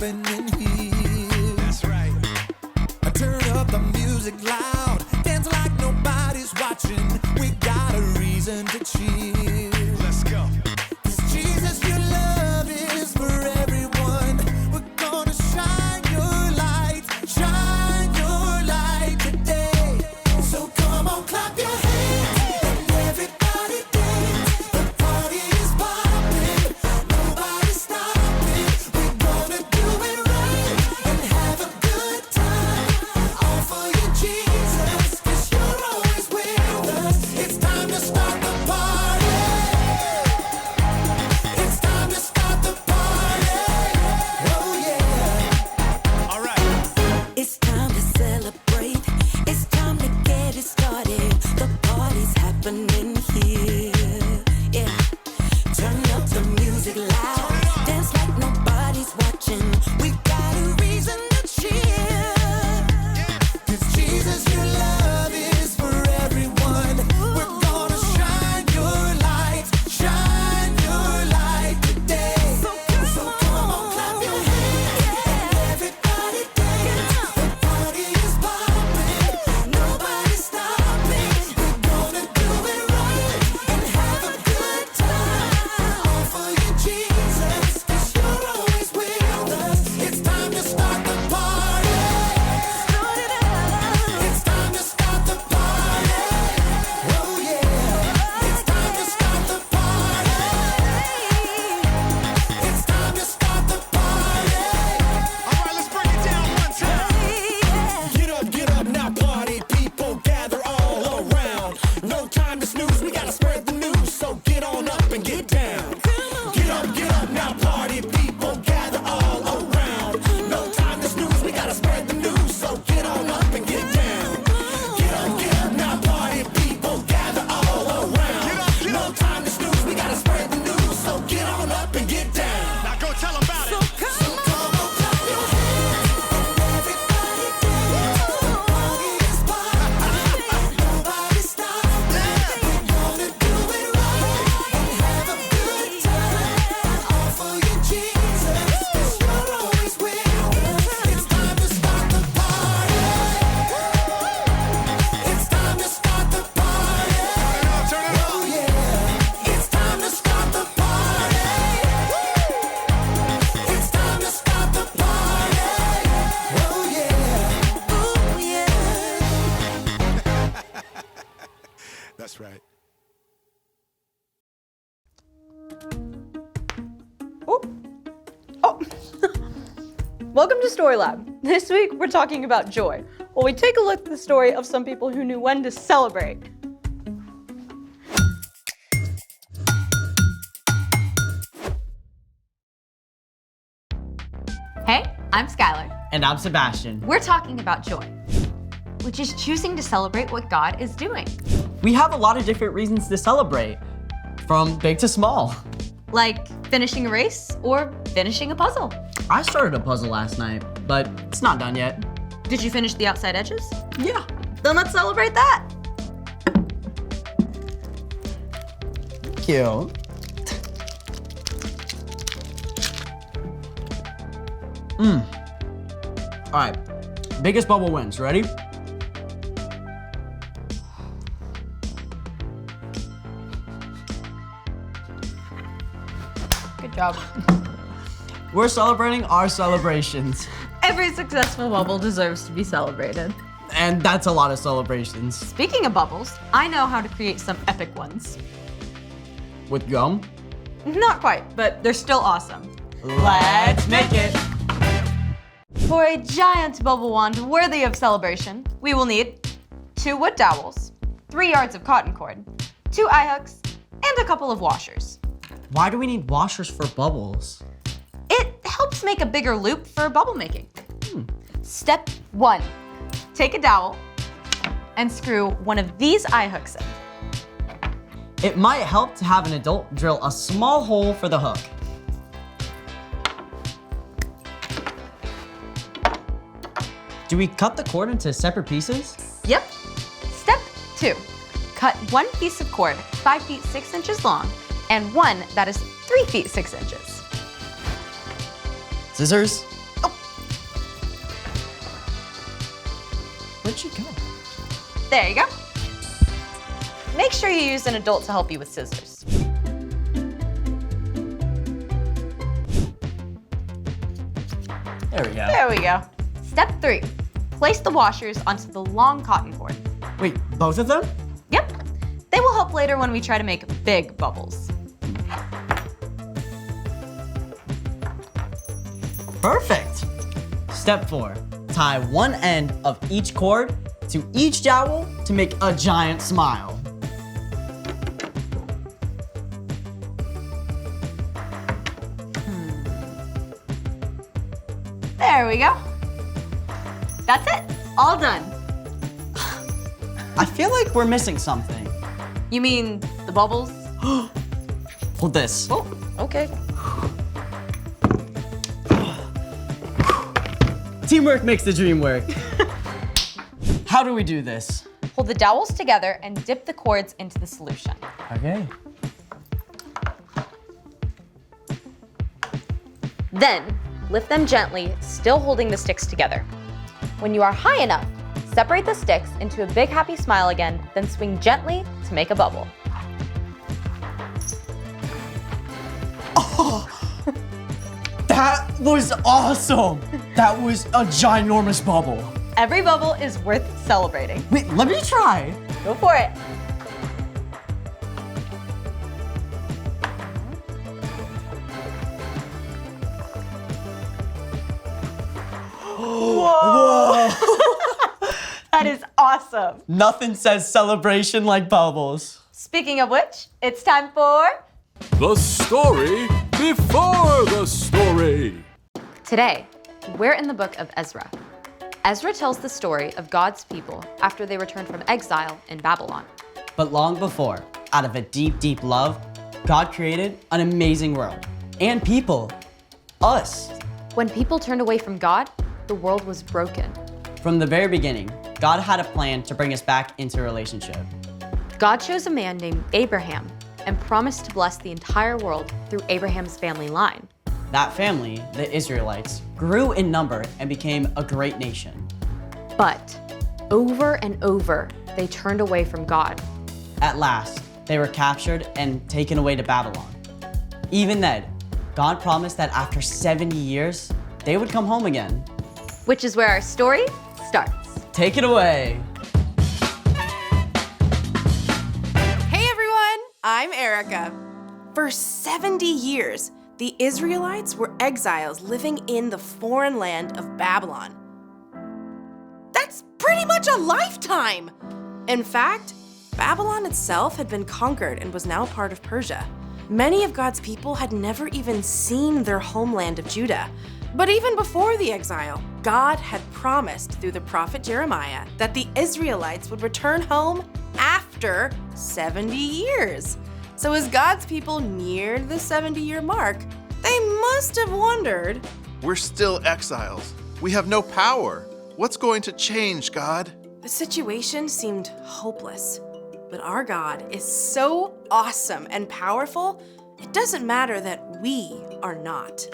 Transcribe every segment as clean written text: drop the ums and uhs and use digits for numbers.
happening here. That's right. I turn up the music loud, dance like nobody's watching. We got a reason to cheer. Let's go. 'Cause Jesus, your love is for everyone. We're gonna shine your light today. So come on, clap your hands and everybody dance. The party is popping, nobody's stopping. We're gonna do it right and have a good time. All for you, Jesus, 'cause you're always with us. It's time to start the party. It's time to start the party. Oh yeah. All right. It's time to celebrate. It's time to get it started. The party's happening here. Yeah. Turn up the music loud. Dance like nobody's watching. We got a reason to cheer. 'Cause Jesus, your love is for everyone. We're gonna shine your light today. So come on, clap your hands and everybody dance. The party is popping, nobody's stopping. We're gonna do it right and have a good time. All for you, Jesus, 'cause you're always with us. It's time to start the party. It's time to start the party. Oh yeah. It's time to start the party. It's time to start the party. All right, let's break it down one time. Get up now, party people, gather all around. No time to snooze, we gotta spread the news, so get on up and get down. Get up now, party people, gather all around. No time to snooze, we gotta spread the news, so get on up and get down. Get up now, party people, gather all around. No time to snooze, we gotta spread the news, so get on up and get down. Now go tell them about it. So come on, clap your hands and everybody dance. The party is popping, nobody's stopping. We're gonna do it right and have a good time. All for you, Jesus, 'cause you're always with us. It's time to start the party. It's time to start the party. Turn it up. Oh yeah. It's time to start the party. It's time to start the party. Oh yeah. Ooh, yeah. That's right. Oh. Welcome to Story Lab. This week we're talking about joy. While we take a look at the story of some people who knew when to celebrate. Hey, I'm Skylar. And I'm Sebastian. We're talking about joy, which is choosing to celebrate what God is doing. We have a lot of different reasons to celebrate, from big to small. Like finishing a race or finishing a puzzle. I started a puzzle last night, but it's not done yet. Did you finish the outside edges? Yeah. Then let's celebrate that. Thank you. All right, biggest bubble wins. Ready? Good job. We're celebrating our celebrations. Every successful bubble deserves to be celebrated. And that's a lot of celebrations. Speaking of bubbles, I know how to create some epic ones. With gum? Not quite, but they're still awesome. Let's make it. For a giant bubble wand worthy of celebration, we will need 2 wood dowels, 3 yards of cotton cord, 2 eye hooks, and a couple of washers. Why do we need washers for bubbles? It helps make a bigger loop for bubble making. Step 1, take a dowel and screw one of these eye hooks in. It might help to have an adult drill a small hole for the hook. Do we cut the cord into separate pieces? Yep. Step 2, cut 1 piece of cord 5 feet 6 inches long and one that is 3 feet 6 inches. Scissors? There you go. Make sure you use an adult to help you with scissors. There we go. There we go. Step 3. Place the washers onto the long cotton cord. Wait, both of them? Yep. They will help later when we try to make big bubbles. Perfect. Step 4. Tie one end of each cord to each dowel to make a giant smile. There we go. That's it. All done. I feel like we're missing something. You mean the bubbles? Hold this. Oh, okay. Teamwork makes the dream work. How do we do this? Hold the dowels together and dip the cords into the solution. Okay. Then, lift them gently, still holding the sticks together. When you are high enough, separate the sticks into a big happy smile again, then swing gently to make a bubble. That was awesome. That was a ginormous bubble. Every bubble is worth celebrating. Wait, let me try. Go for it. Whoa. That is awesome. Nothing says celebration like bubbles. Speaking of which, it's time for The story before the story. Today, we're in the book of Ezra. Ezra tells the story of God's people after they returned from exile in Babylon. But long before, out of a deep, deep love, God created an amazing world and people, us. When people turned away from God, the world was broken. From the very beginning, God had a plan to bring us back into a relationship. God chose a man named Abraham and promised to bless the entire world through Abraham's family line. That family, the Israelites, grew in number and became a great nation. But over and over, they turned away from God. At last, they were captured and taken away to Babylon. Even then, God promised that after 70 years, they would come home again. Which is where our story starts. Take it away. Hey everyone, I'm Erica. For 70 years, the Israelites were exiles living in the foreign land of Babylon. That's pretty much a lifetime! In fact, Babylon itself had been conquered and was now part of Persia. Many of God's people had never even seen their homeland of Judah. But even before the exile, God had promised through the prophet Jeremiah that the Israelites would return home after 70 years. So as God's people neared the 70-year mark, they must have wondered, We're still exiles. We have no power. What's going to change, God? the situation seemed hopeless. But our God is so awesome and powerful, it doesn't matter that we are not.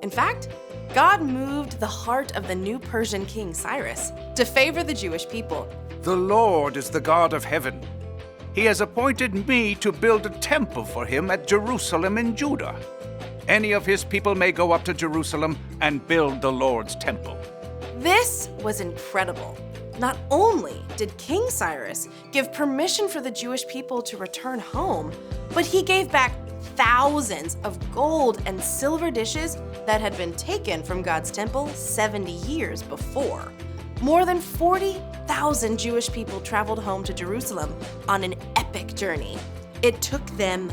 In fact, God moved the heart of the new Persian king Cyrus to favor the Jewish people. The Lord is the God of heaven. He has appointed me to build a temple for him at Jerusalem in Judah. Any of his people may go up to Jerusalem and build the Lord's temple. This was incredible. Not only did King Cyrus give permission for the Jewish people to return home, but he gave back thousands of gold and silver dishes that had been taken from God's temple 70 years before. More than 40,000 Jewish people traveled home to Jerusalem on an epic journey. It took them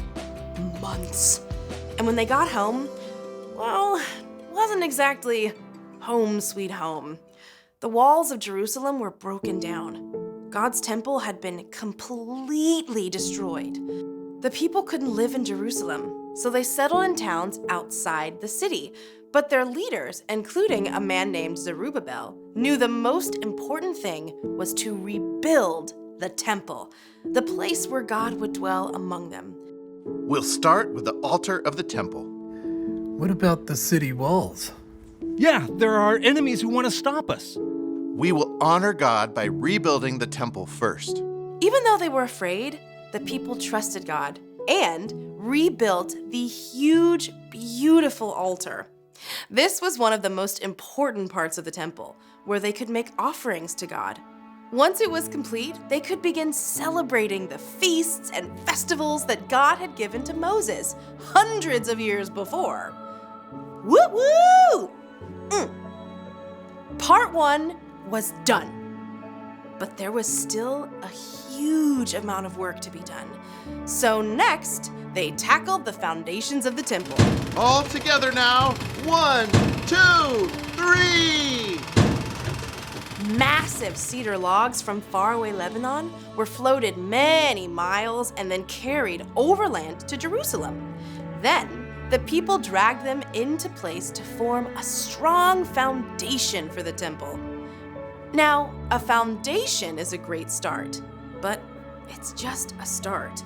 months. And when they got home, well, it wasn't exactly home sweet home. The walls of Jerusalem were broken down. God's temple had been completely destroyed. The people couldn't live in Jerusalem, so they settled in towns outside the city. But their leaders, including a man named Zerubbabel, knew the most important thing was to rebuild the temple, the place where God would dwell among them. We'll start with the altar of the temple. What about the city walls? Yeah, there are enemies who want to stop us. We will honor God by rebuilding the temple first. Even though they were afraid, the people trusted God and rebuilt the huge, beautiful altar. This was one of the most important parts of the temple, where they could make offerings to God. Once it was complete, they could begin celebrating the feasts and festivals that God had given to Moses hundreds of years before. Woo-woo! Part 1 was done. But there was still a huge amount of work to be done. So next, they tackled the foundations of the temple. All together now. 1, 2, 3. Massive cedar logs from faraway Lebanon were floated many miles and then carried overland to Jerusalem. Then, the people dragged them into place to form a strong foundation for the temple. Now, a foundation is a great start, but it's just a start.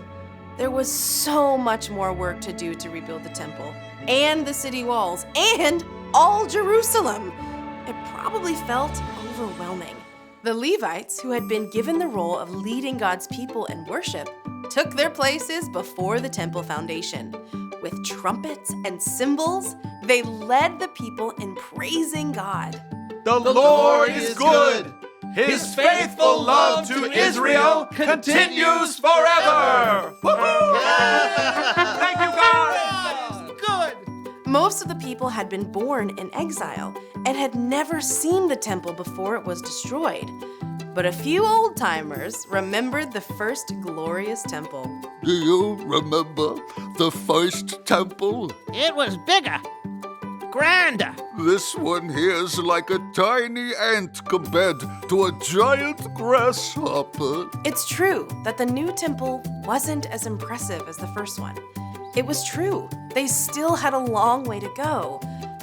There was so much more work to do to rebuild the temple, and the city walls, and all Jerusalem. It probably felt overwhelming. The Levites, who had been given the role of leading God's people in worship, took their places before the temple foundation. With trumpets and cymbals, they led the people in praising God. The Lord is good. His faithful love to Israel continues forever. Woo-hoo! Thank you, God. Good. Most of the people had been born in exile and had never seen the temple before it was destroyed. But a few old-timers remembered the first glorious temple. Do you remember the first temple? It was bigger, grander. This one here is like a tiny ant compared to a giant grasshopper. It's true that the new temple wasn't as impressive as the first one. It was true, they still had a long way to go.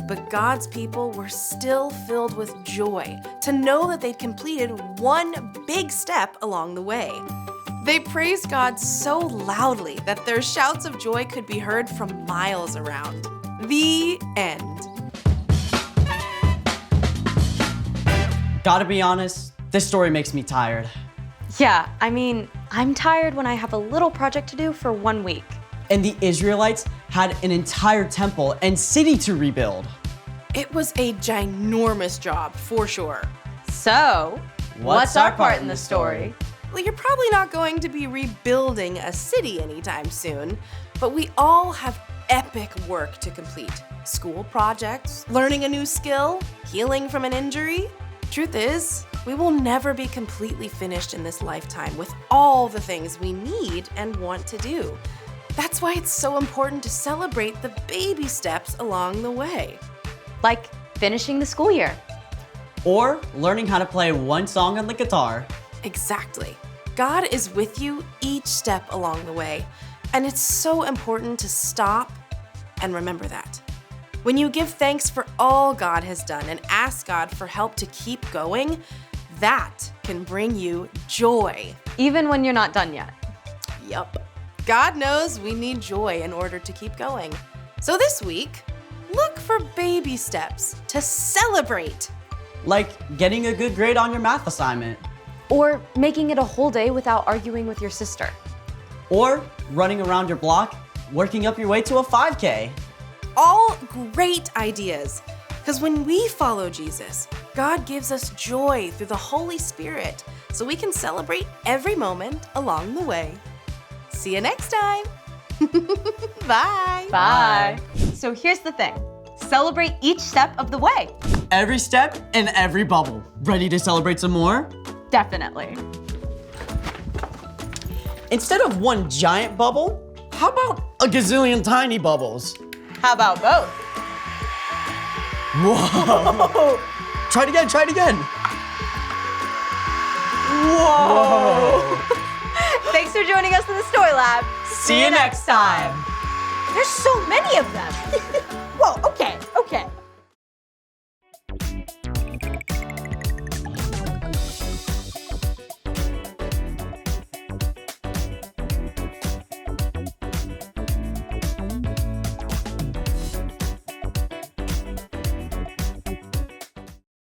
But God's people were still filled with joy to know that they'd completed one big step along the way. They praised God so loudly that their shouts of joy could be heard from miles around. The end. Gotta be honest, this story makes me tired. Yeah, I mean, I'm tired when I have a little project to do for 1 week. And the Israelites had an entire temple and city to rebuild. It was a ginormous job, for sure. So, what's our part in the story? Well, you're probably not going to be rebuilding a city anytime soon, but we all have epic work to complete. School projects, learning a new skill, healing from an injury. Truth is, we will never be completely finished in this lifetime with all the things we need and want to do. That's why it's so important to celebrate the baby steps along the way. Like finishing the school year. Or learning how to play one song on the guitar. Exactly. God is with you each step along the way, and it's so important to stop and remember that. When you give thanks for all God has done and ask God for help to keep going, that can bring you joy. Even when you're not done yet. Yup. God knows we need joy in order to keep going. So this week, look for baby steps to celebrate. Like getting a good grade on your math assignment. Or making it a whole day without arguing with your sister. Or running around your block, working up your way to a 5K. All great ideas. Because when we follow Jesus, God gives us joy through the Holy Spirit so we can celebrate every moment along the way. See you next time. Bye. Bye. So here's the thing. Celebrate each step of the way. Every step and every bubble. Ready to celebrate some more? Definitely. Instead of one giant bubble, how about a gazillion tiny bubbles? How about both? Whoa! Try it again. Whoa! Thanks for joining us in the Story Lab. See you next time. There's so many of them.